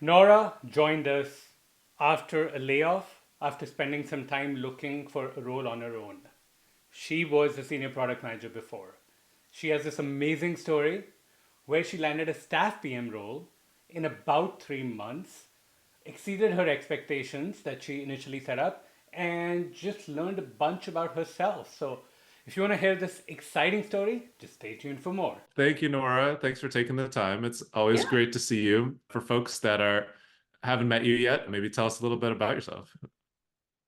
Nora joined us after a layoff, after spending some time looking for a role on her own. She was a senior product manager before. She has this amazing story where she landed a staff PM role in about 3 months, exceeded her expectations that she initially set up, and just learned a bunch about herself. So, if you want to hear this exciting story, just stay tuned for more. Thank you, Nora. Thanks for taking the time. It's always Yeah. great to see you. For folks that are haven't met you yet, maybe tell us a little bit about yourself.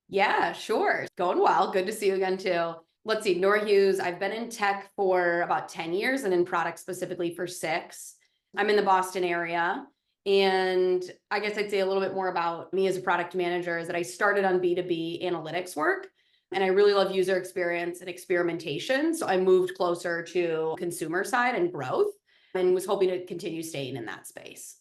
Yeah, sure. Going well. Good to see you again, too. Let's see, Nora Hughes. I've been in tech for about 10 years and in product specifically for 6. I'm in the Boston area. And I guess I'd say a little bit more about me as a product manager is that I started on B2B analytics work. And I really love user experience and experimentation. So I moved closer to consumer side and growth and was hoping to continue staying in that space.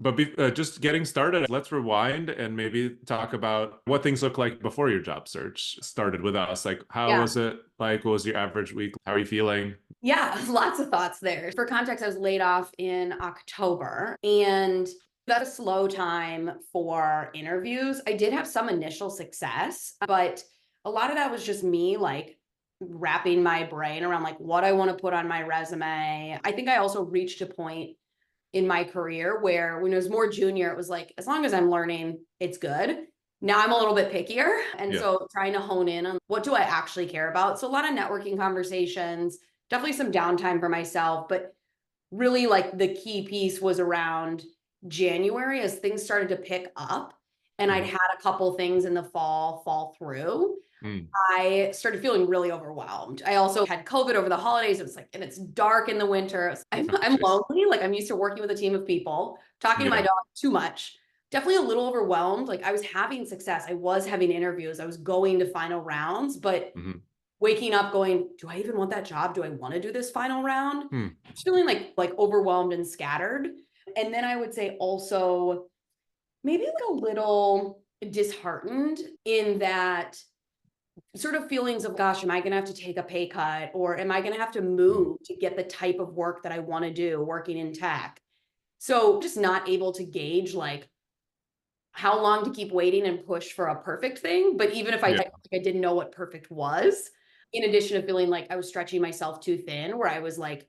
But just getting started, let's rewind and maybe talk about what things look like before your job search started with us. Like, how Yeah. was it like? What was your average week? How are you feeling? Yeah, lots of thoughts there. For context, I was laid off in October and that's a slow time for interviews. I did have some initial success, but a lot of that was just me like wrapping my brain around like what I want to put on my resume. I think I also reached a point in my career where when I was more junior, it was like, as long as I'm learning, it's good. Now I'm a little bit pickier. And Yeah. so trying to hone in on what do I actually care about? So a lot of networking conversations, definitely some downtime for myself, but really like the key piece was around January as things started to pick up. And I'd Mhm. had a couple things in the fall through. Mm. I started feeling really overwhelmed. I also had COVID over the holidays. It was like, and it's dark in the winter. I'm, Oh, I'm jeez. lonely. Like I'm used to working with a team of people, talking to my Yeah. dog too much. Definitely a little overwhelmed. Like I was having success. I was having interviews. I was going to final rounds, but Hmm. waking up going, do I even want that job? Do I want to do this final round? Hmm. Just feeling like overwhelmed and scattered. And then I would say also maybe like a little disheartened in that sort of feelings of, gosh, am I going to have to take a pay cut or am I going to have to Hmm. move to get the type of work that I want to do working in tech? So just not able to gauge like how long to keep waiting and push for a perfect thing. But even if I, Yeah. don't think I didn't know what perfect was, in addition to feeling like I was stretching myself too thin, where I was like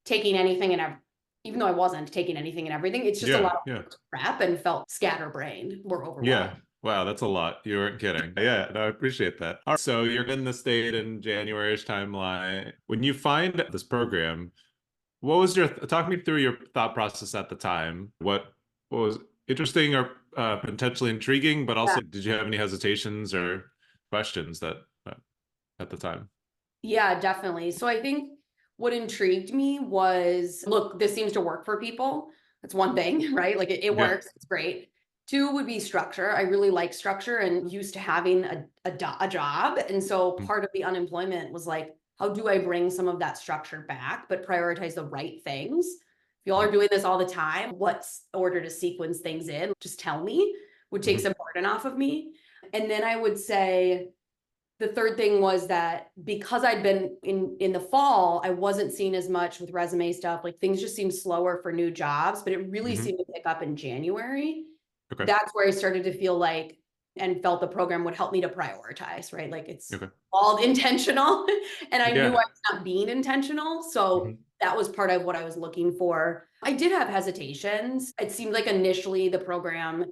taking anything and even though I wasn't taking anything and everything, it's just a Yeah. lot Yeah. of crap and felt scatterbrained or Yeah. overwhelmed. Wow, that's a lot. You weren't kidding. Yeah, no, I appreciate that. All right, so you're in the state in January's timeline. When you find this program, what was your talk me through your thought process at the time? What was interesting or potentially intriguing, but Yeah. also did you have any hesitations or questions that at the time? Yeah, definitely. So I think what intrigued me was, look, this seems to work for people. That's one thing, right? Like it Yeah. works. It's great. Two would be structure. I really like structure and used to having a job. And so Mm. part of the unemployment was like, how do I bring some of that structure back, but prioritize the right things? If y'all are Mm. doing this all the time, what's order to sequence things in? Just tell me, would take Mhm. some burden off of me. And then I would say, the third thing was that because I'd been in the fall, I wasn't seeing as much with resume stuff. Like things just seemed slower for new jobs, but it really Mhm. seemed to pick up in January. Okay. That's where I started to feel like and felt the program would help me to prioritize, right? Like it's Okay. all intentional. And I knew I Yeah. was not being intentional. So Mhm. that was part of what I was looking for. I did have hesitations. It seemed like initially the program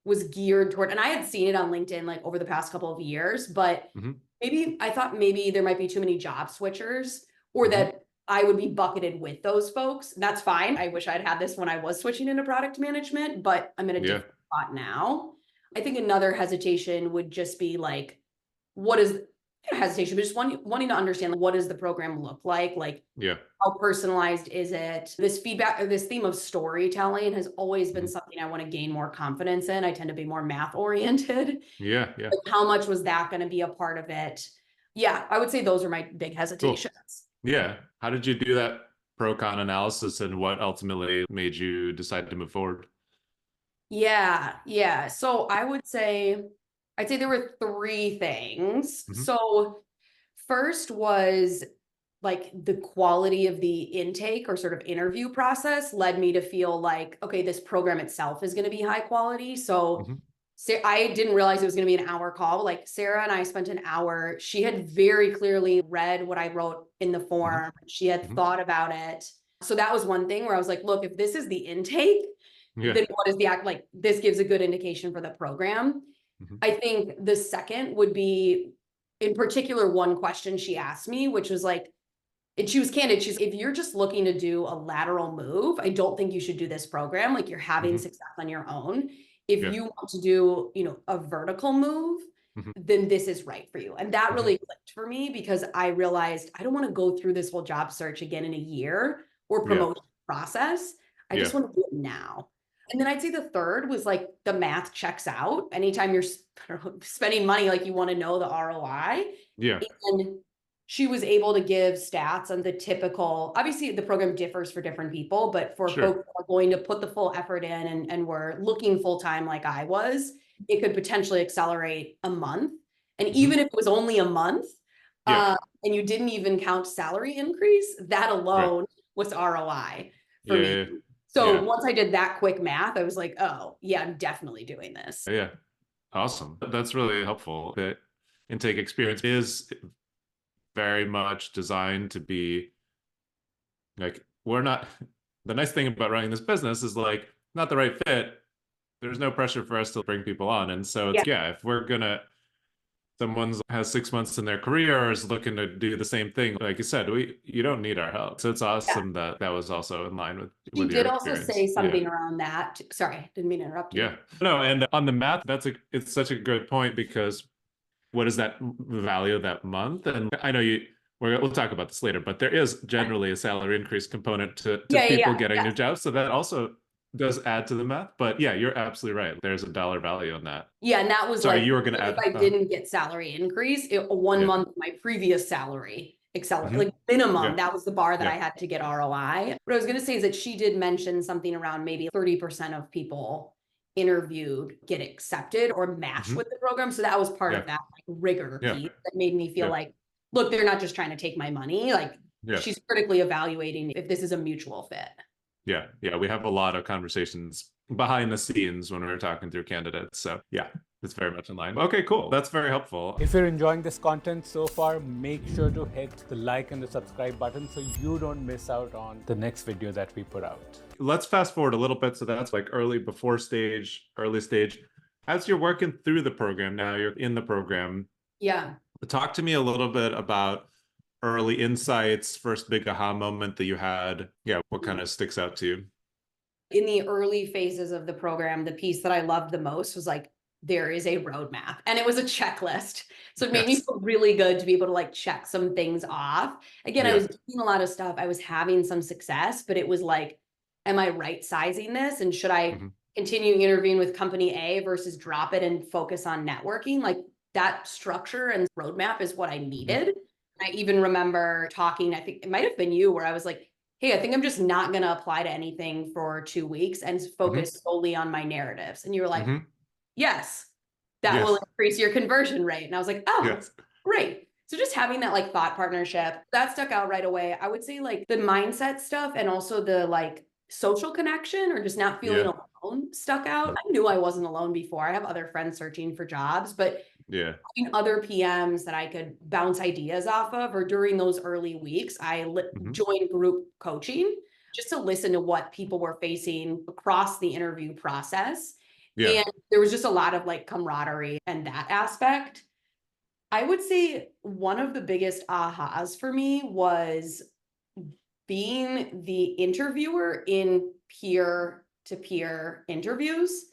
was geared toward, and I had seen it on LinkedIn like over the past couple of years, but Mhm. maybe I thought maybe there might be too many job switchers or Mhm. that I would be bucketed with those folks. That's fine. I wish I'd had this when I was switching into product management, but I'm in a Yeah. different spot now. I think another hesitation would just be like, what is hesitation, but just wanting to understand like, what does the program look like? Like, Yeah. how personalized is it? This feedback or this theme of storytelling has always been Mhm. something I want to gain more confidence in. I tend to be more math oriented. Yeah. Yeah. Like how much was that going to be a part of it? Yeah, I would say those are my big Cool. hesitations. Yeah. How did you do that pro con analysis and what ultimately made you decide to move forward? Yeah, yeah. So I'd say there were three things. Hmm. So first was like the quality of the intake or sort of interview process led me to feel like, okay, this program itself is going to be high quality. So I didn't realize it was going to be an hour call. Like Sarah and I spent an hour. She had very clearly read what I wrote in the form. She had thought about it. So that was one thing where I was like, look, if this is the intake, then what is the act? Like this gives a good indication for the program. I think the second would be, in particular, one question she asked me, which was like, and she was candid. She's, if you're just looking to do a lateral move, I don't think you should do this program. Like you're having success on your own. If you want to do, you know, a vertical move, then this is right for you. And that really clicked for me because I realized I don't want to go through this whole job search again in a year or promotion process. I just want to do it now. And then I'd say the third was like the math checks out. Anytime you're spending money, like you want to know the ROI. And she was able to give stats on the typical, obviously the program differs for different people, but for folks who are going to put the full effort in and were looking full-time like I was, it could potentially accelerate a month. And even if it was only a month, and you didn't even count salary increase, that alone was ROI for me. So once I did that quick math, I was like, oh yeah, I'm definitely doing this. Yeah. Awesome. That's really helpful. The intake experience is very much designed to be like, we're not, the nice thing about running this business is like, not the right fit. There's no pressure for us to bring people on. And so it's, if we're gonna, someone's has 6 months in their career or is looking to do the same thing, like you said, you don't need our help. So it's awesome that that was also in line with She your did also experience. say something around that. Sorry, didn't mean to interrupt you. No, and on the math, it's such a good point because what is that value of that month? And I know we'll talk about this later, but there is generally a salary increase component to people getting new jobs. So that also does add to the math. But yeah, you're absolutely right. There's a dollar value on that. Yeah, and that was Sorry, like, you were going to add. If I didn't get salary increase, 1 month of my previous salary accelerate, like minimum, that was the bar that I had to get ROI. What I was going to say is that she did mention something around maybe 30% of people interviewed get accepted or matched with the program. So that was part of that like rigor piece that made me feel like, look, they're not just trying to take my money. Like she's critically evaluating if this is a mutual fit. Yeah. We have a lot of conversations behind the scenes when we're talking through candidates. So yeah, it's very much in line. Okay, cool. That's very helpful. If you're enjoying this content so far, make sure to hit the like and the subscribe button so you don't miss out on the next video that we put out. Let's fast forward a little bit. So that's like early stage. As you're working through the program, now you're in the program. Yeah. Talk to me a little bit about early insights, first big aha moment that you had. Yeah, what kind of sticks out to you? In the early phases of the program, the piece that I loved the most was like, there is a roadmap and it was a checklist. So it made me feel really good to be able to like check some things off. Again, I was doing a lot of stuff. I was having some success, but it was like, am I right sizing this? And should I continue interviewing with company A versus drop it and focus on networking? Like that structure and roadmap is what I needed. I even remember talking, I think it might have been you, where I was like, hey, I think I'm just not going to apply to anything for 2 weeks and focus solely on my narratives. And you were like, yes, that will increase your conversion rate. And I was like, oh, great. So just having that like thought partnership, that stuck out right away. I would say like the mindset stuff and also the like social connection or just not feeling alone stuck out. I knew I wasn't alone before. I have other friends searching for jobs, but other PMs that I could bounce ideas off of, or during those early weeks, I joined group coaching just to listen to what people were facing across the interview process. And there was just a lot of like camaraderie and that aspect. I would say one of the biggest ahas for me was being the interviewer in peer-to-peer interviews.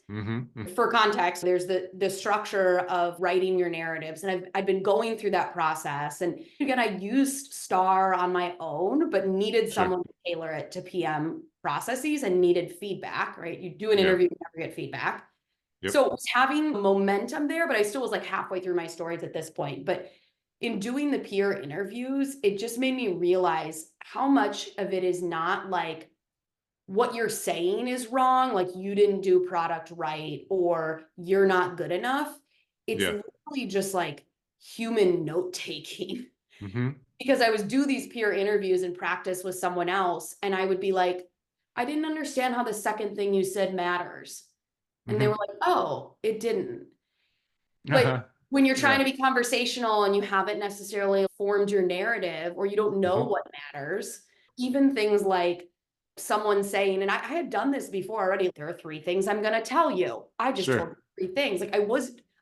For context, there's the structure of writing your narratives. And I've been going through that process. And again, I used STAR on my own, but needed someone to tailor it to PM processes and needed feedback, right? You do an interview, you never get feedback. So it was having momentum there, but I still was like halfway through my stories at this point. But in doing the peer interviews, it just made me realize how much of it is not like what you're saying is wrong, like you didn't do product right, or you're not good enough. It's literally just like human note taking. because I was do these peer interviews and practice with someone else, and I would be like, I didn't understand how the second thing you said matters. And they were like, oh, it didn't. But when you're trying Yeah. to be conversational and you haven't necessarily formed your narrative, or you don't know what matters, even things like someone saying, and I had done this before already, there are 3 things I'm going to tell you. I just told you 3 things. Like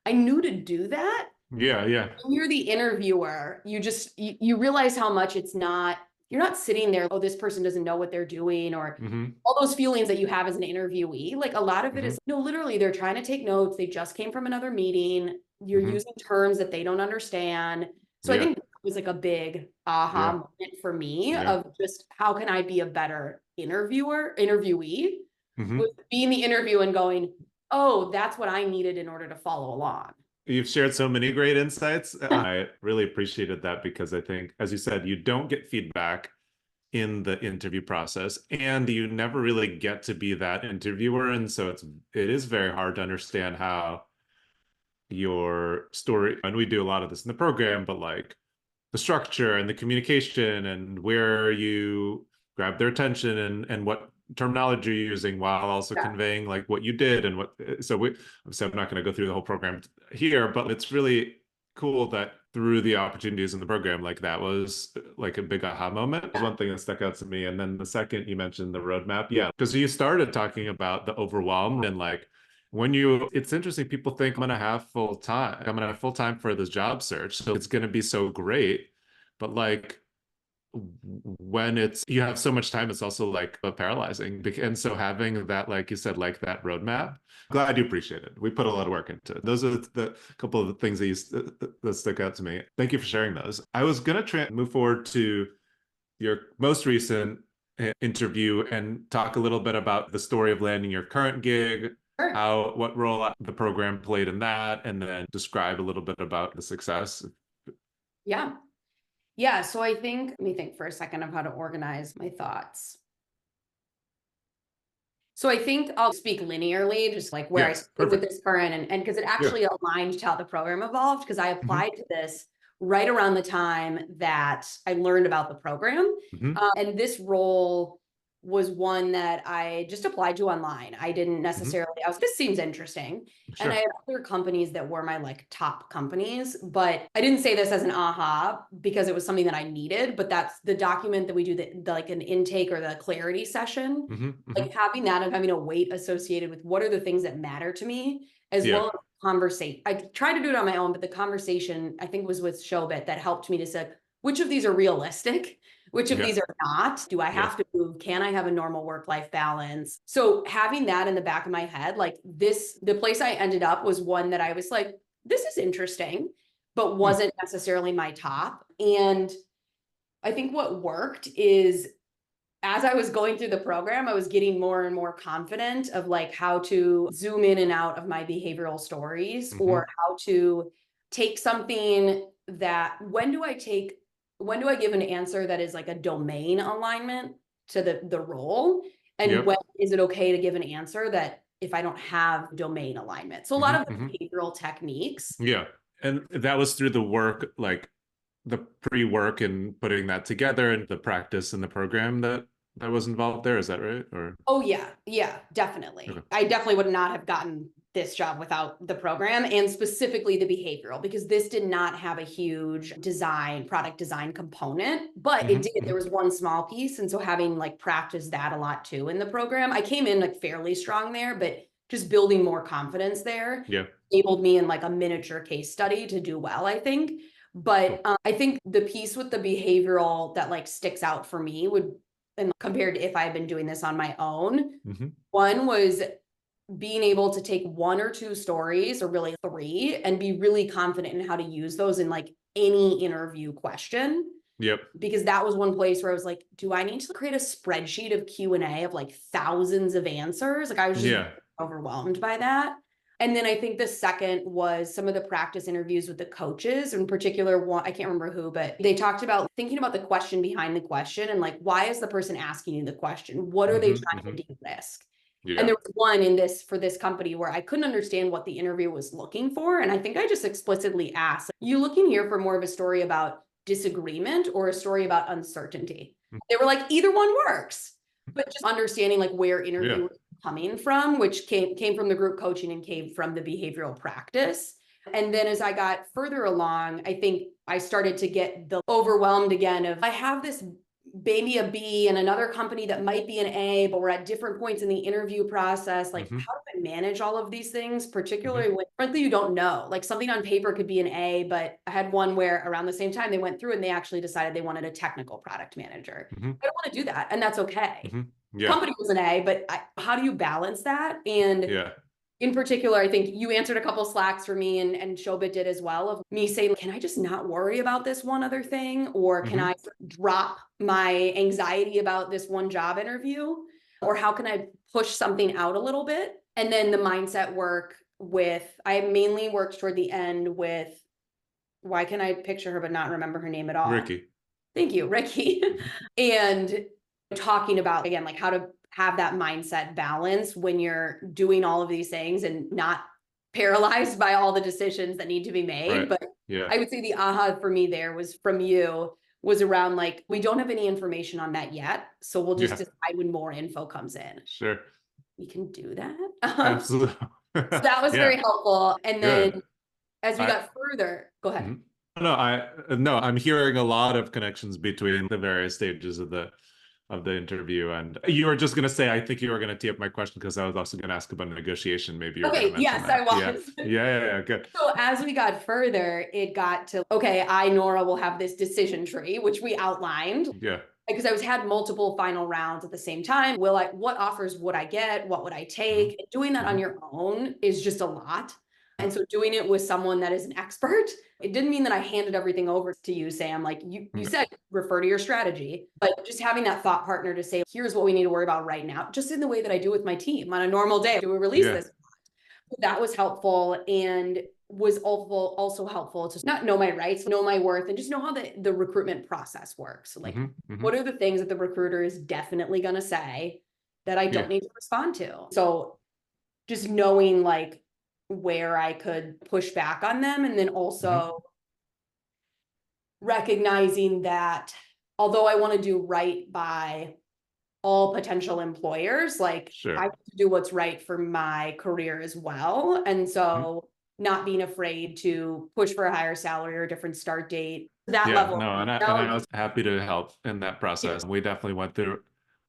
I knew to do that. Yeah. When you're the interviewer, you realize how much you're not sitting there, oh, this person doesn't know what they're doing, or all those feelings that you have as an interviewee. Like a lot of it is, no, literally they're trying to take notes. They just came from another meeting. You're using terms that they don't understand. So I think that was like a big aha moment for me of just how can I be a better interviewee, with being the interview and going, oh, that's what I needed in order to follow along. You've shared so many great insights. I really appreciated that because I think, as you said, you don't get feedback in the interview process, and you never really get to be that interviewer. And so it is very hard to understand how your story, and we do a lot of this in the program, but like the structure and the communication and where you grab their attention and what terminology you're using while also conveying like what you did and what. So I'm not going to go through the whole program here, but it's really cool that through the opportunities in the program, like that was like a big aha moment. It was one thing that stuck out to me. And then the second, you mentioned the roadmap. Yeah, because you started talking about the overwhelm and like it's interesting, people think I'm gonna have full time for this job search, so it's gonna be so great. But like when you have so much time, it's also like paralyzing. And so having that, like you said, like that roadmap, glad you appreciate it. We put a lot of work into it. Those are the couple of the things that stuck out to me. Thank you for sharing those. I was gonna move forward to your most recent interview and talk a little bit about the story of landing your current gig, what role the program played in that, and then describe a little bit about the success. Yeah. So let me think for a second of how to organize my thoughts. So I think I'll speak linearly, just like where I started with this current, and because it actually aligned to how the program evolved, because I applied to this right around the time that I learned about the program. And this role was one that I just applied to online. I didn't necessarily, this seems interesting. And I had other companies that were my like top companies, but I didn't say this as an aha because it was something that I needed, but that's the document that we do, the like an intake or the clarity session, like having that and having a weight associated with what are the things that matter to me, as well as conversation. I tried to do it on my own, but the conversation I think was with Shobit that helped me to say, which of these are realistic? Which of these are not? Do I have to move? Can I have a normal work-life balance? So having that in the back of my head, like the place I ended up was one that I was like, this is interesting, but wasn't necessarily my top. And I think what worked is as I was going through the program, I was getting more and more confident of like how to zoom in and out of my behavioral stories, or how to take something that when do I give an answer that is like a domain alignment to the role? And when is it okay to give an answer that if I don't have domain alignment? So a lot of behavioral techniques. Yeah. And that was through the work, like the pre-work and putting that together and the practice and the program that was involved there. Is that right? Or oh yeah, definitely. I definitely would not have gotten this job without the program, and specifically the behavioral, because this did not have a huge product design component, but it did. There was one small piece. And so having like practiced that a lot too in the program, I came in like fairly strong there, but just building more confidence there enabled me in like a miniature case study to do well, I think. But I think the piece with the behavioral that like sticks out for me and compared to if I had been doing this on my own, one was being able to take 1 or 2 stories, or really 3, and be really confident in how to use those in like any interview question. Because that was one place where I was like, do I need to create a spreadsheet of Q&A of like thousands of answers? Like I was just overwhelmed by that. And then I think the second was some of the practice interviews with the coaches, in particular one, I can't remember who, but they talked about thinking about the question behind the question and like, why is the person asking you the question? What are they trying to de-risk? And there was one for this company where I couldn't understand what the interview was looking for. And I think I just explicitly asked, you looking here for more of a story about disagreement or a story about uncertainty. They were like, either one works, but just understanding like where interviewers are coming from, which came from the group coaching and came from the behavioral practice. And then as I got further along, I think I started to get the overwhelmed again of I have this maybe a B and another company that might be an A, but we're at different points in the interview process. Like, how do I manage all of these things, particularly when frankly you don't know? Like something on paper could be an A, but I had one where around the same time they went through and they actually decided they wanted a technical product manager. I don't want to do that, and that's okay. Company was an A, but how do you balance that? And in particular, I think you answered a couple Slacks for me, and Shobit did as well, of me saying, can I just not worry about this one other thing? Or can I drop my anxiety about this one job interview? Or how can I push something out a little bit? And then the mindset work I mainly worked toward the end with, why can I picture her but not remember her name at all? Ricky. Thank you, Ricky. And talking about, again, like how to have that mindset balance when you're doing all of these things and not paralyzed by all the decisions that need to be made. But I would say the aha for me there was from you was around like, we don't have any information on that yet. So we'll just decide when more info comes in. Sure. We can do that. Absolutely. So that was very helpful. And then as we got further, go ahead. No, I'm hearing a lot of connections between the various stages of the interview. And you were just going to say, I think you were going to tee up my question because I was also going to ask about negotiation. Maybe you were going to mention that. I was. Yeah, good. So as we got further, it got to, okay, Nora, will have this decision tree, which we outlined. Yeah. Because I had multiple final rounds at the same time. What offers would I get? What would I take? Doing that on your own is just a lot. And so doing it with someone that is an expert, it didn't mean that I handed everything over to you, Sam. Like you said, refer to your strategy, but just having that thought partner to say, here's what we need to worry about right now, just in the way that I do with my team on a normal day. Do we release this? That was helpful, and was also helpful to not know my rights, know my worth, and just know how the recruitment process works. So like, what are the things that the recruiter is definitely going to say that I don't need to respond to? So just knowing like where I could push back on them. And then also recognizing that although I want to do right by all potential employers, like I have to do what's right for my career as well. And so not being afraid to push for a higher salary or a different start date, that level. No, and I was happy to help in that process. We definitely went through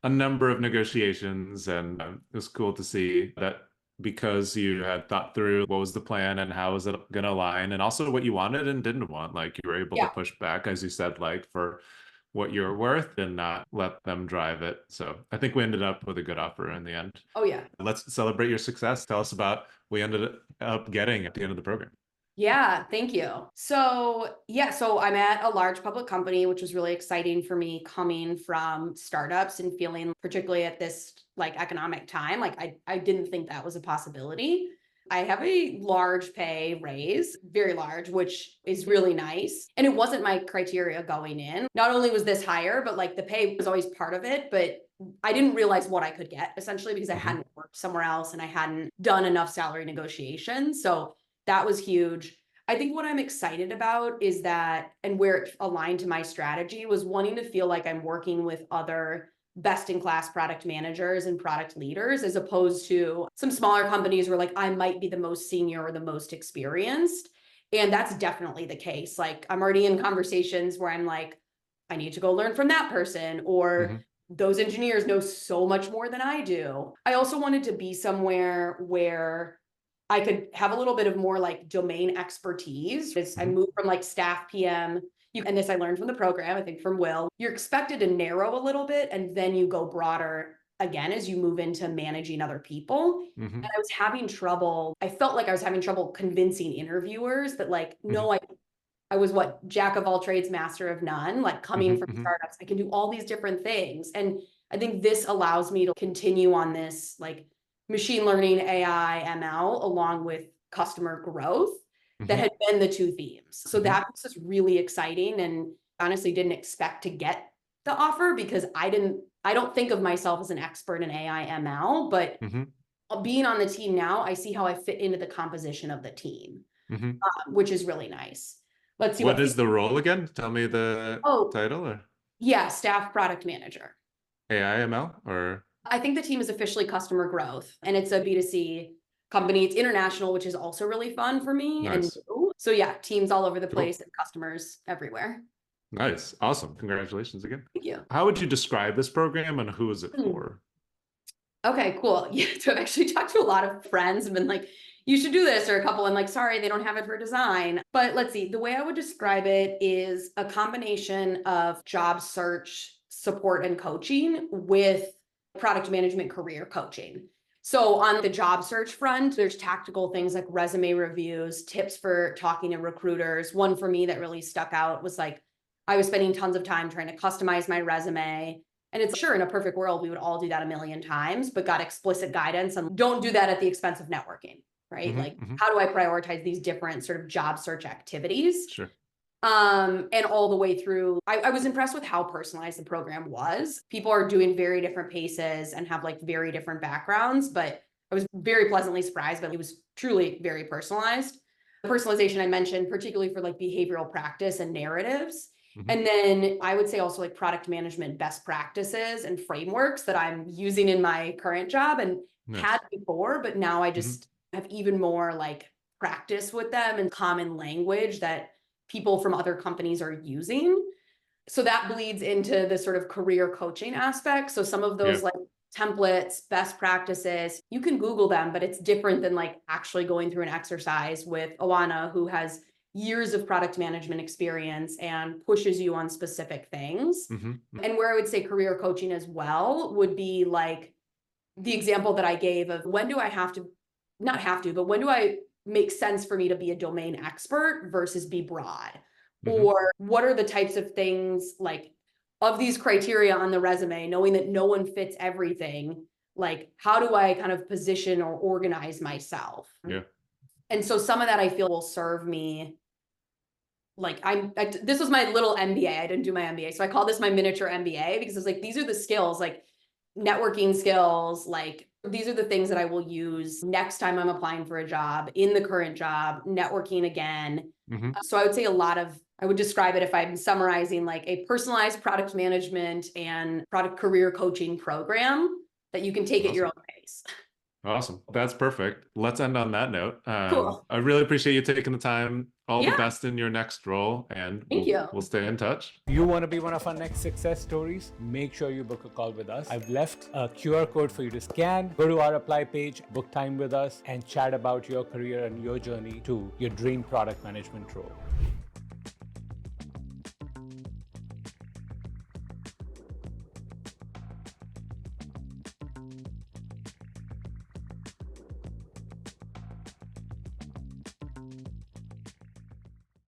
a number of negotiations, and it was cool to see that because you had thought through what was the plan and how was it going to align, and also what you wanted and didn't want. Like you were able to push back, as you said, like for what you're worth and not let them drive it. So I think we ended up with a good offer in the end. Oh yeah. Let's celebrate your success. Tell us about what we ended up getting at the end of the program. Yeah, thank you. So I'm at a large public company, which was really exciting for me coming from startups and feeling particularly at this like economic time, like I didn't think that was a possibility. I have a large pay raise, very large, which is really nice. And it wasn't my criteria going in. Not only was this higher, but like the pay was always part of it, but I didn't realize what I could get essentially because I hadn't worked somewhere else and I hadn't done enough salary negotiations. So that was huge. I think what I'm excited about is that, and where it aligned to my strategy was wanting to feel like I'm working with other best-in-class product managers and product leaders, as opposed to some smaller companies where like I might be the most senior or the most experienced. And that's definitely the case. Like I'm already in conversations where I'm like, I need to go learn from that person, or those engineers know so much more than I do. I also wanted to be somewhere where I could have a little bit of more like domain expertise. I moved from like staff PM, and this I learned from the program, I think from Will, you're expected to narrow a little bit and then you go broader again as you move into managing other people. And I was having trouble. I felt like I was having trouble convincing interviewers that like, no, I was jack of all trades, master of none, like coming from startups, I can do all these different things. And I think this allows me to continue on this like machine learning, AI, ML, along with customer growth that had been the two themes. So that was just really exciting, and honestly didn't expect to get the offer because I don't think of myself as an expert in AI, ML, but being on the team now, I see how I fit into the composition of the team, which is really nice. let's see What is the role again? Tell me the Oh, title or yeah, staff product manager. AIML or I think the team is officially customer growth, and it's a B2C company. It's international, which is also really fun for me and nice. new. So yeah, teams all over the Cool. place and customers everywhere. Nice. Awesome. Congratulations again. Thank you. How would you describe this program and who is it Hmm. for? Okay, cool. Yeah, so I've actually talked to a lot of friends and been like, you should do this, or a couple, and like, sorry, they don't have it for design. But let's see, the way I would describe it is a combination of job search support and coaching with product management career coaching. So on the job search front, there's tactical things like resume reviews, tips for talking to recruiters. One for me that really stuck out was like, I was spending tons of time trying to customize my resume. And it's sure in a perfect world, we would all do that a million times, but got explicit guidance on don't do that at the expense of networking, right? Mhm, Like, mhm. how do I prioritize these different sort of job search activities? Sure. And all the way through, I was impressed with how personalized the program was. People are doing very different paces and have like very different backgrounds, but I was very pleasantly surprised, but it was truly very personalized. The personalization I mentioned, particularly for like behavioral practice and narratives. Mhm. And then I would say also like product management best practices and frameworks that I'm using in my current job and Nice. had before, but now I just have even more like practice with them and common language that people from other companies are using. So that bleeds into the sort of career coaching aspect. So some of those Yeah. like templates, best practices, you can Google them, but it's different than like actually going through an exercise with Oana, who has years of product management experience and pushes you on specific things. Mhm. And where I would say career coaching as well would be like the example that I gave of when do I have to, not have to, but when do I make sense for me to be a domain expert versus be broad? Mhm. Or what are the types of things like of these criteria on the resume, knowing that no one fits everything, like how do I kind of position or organize myself? Yeah. And so some of that I feel will serve me. Like this was my little MBA. I didn't do my MBA. So I call this my miniature MBA because it's like, these are the skills, like networking skills, like these are the things that I will use next time I'm applying for a job, in the current job, networking again. Mhm. So I would say I would describe it if I'm summarizing like a personalized product management and product career coaching program that you can take at your Awesome. own pace. Awesome. That's perfect. Let's end on that note. Cool. I really appreciate you taking the time. All the Yeah. best in your next role, and Thank you. we'll stay in touch. You want to be one of our next success stories? Make sure you book a call with us. I've left a QR code for you to scan. Go to our apply page, book time with us, and chat about your career and your journey to your dream product management role.